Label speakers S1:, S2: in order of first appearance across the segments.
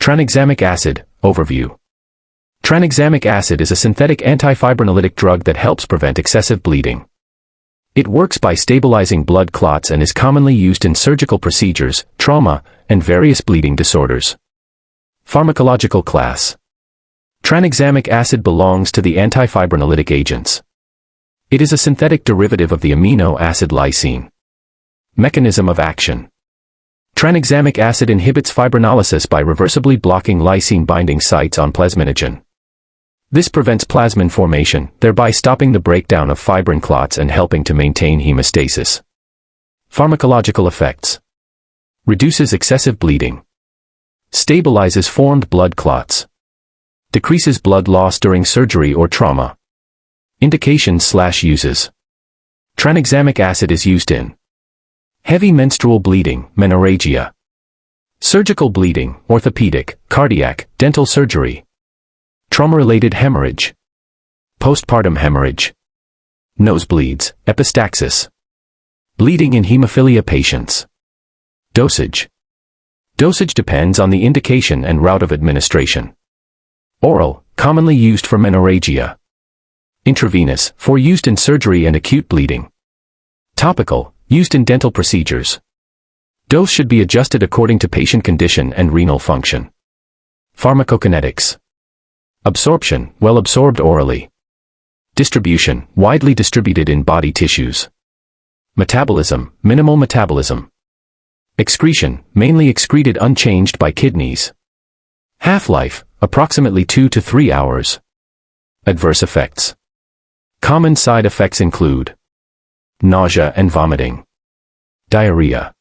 S1: Tranexamic acid, overview. Tranexamic acid is a synthetic antifibrinolytic drug that helps prevent excessive bleeding. It works by stabilizing blood clots and is commonly used in surgical procedures, trauma, and various bleeding disorders. Pharmacological class. Tranexamic acid belongs to the antifibrinolytic agents. It is a synthetic derivative of the amino acid lysine. Mechanism of action. Tranexamic acid inhibits fibrinolysis by reversibly blocking lysine-binding sites on plasminogen. This prevents plasmin formation, thereby stopping the breakdown of fibrin clots and helping to maintain hemostasis. Pharmacological effects. Reduces excessive bleeding. Stabilizes formed blood clots. Decreases blood loss during surgery or trauma. Indications/uses. Tranexamic acid is used in heavy menstrual bleeding, menorrhagia, surgical bleeding, orthopedic, cardiac, dental surgery, trauma-related hemorrhage, postpartum hemorrhage, nosebleeds, epistaxis, bleeding in hemophilia patients. Dosage. Dosage depends on the indication and route of administration. Oral, commonly used for menorrhagia. Intravenous, for used in surgery and acute bleeding. Topical, used in dental procedures. Dose should be adjusted according to patient condition and renal function. Pharmacokinetics. Absorption, well absorbed orally. Distribution, widely distributed in body tissues. Metabolism, minimal metabolism. Excretion, mainly excreted unchanged by kidneys. Half-life, approximately 2 to 3 hours. Adverse effects. Common side effects include nausea and vomiting, diarrhea,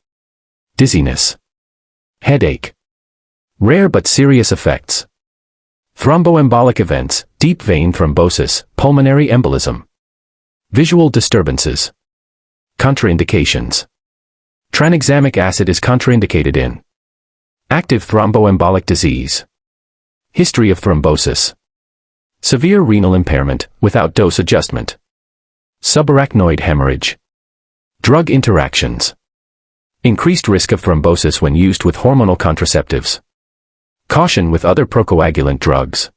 S1: dizziness, headache. Rare but serious effects. Thromboembolic events, deep vein thrombosis, pulmonary embolism. Visual disturbances. Contraindications. Tranexamic acid is contraindicated in active thromboembolic disease, history of thrombosis, severe renal impairment without dose adjustment, subarachnoid hemorrhage, drug interactions, increased risk of thrombosis when used with hormonal contraceptives, caution with other procoagulant drugs,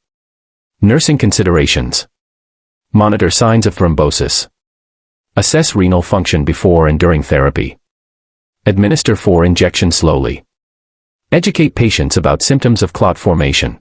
S1: nursing considerations, monitor signs of thrombosis, assess renal function before and during therapy, administer 4 injections slowly, educate patients about symptoms of clot formation.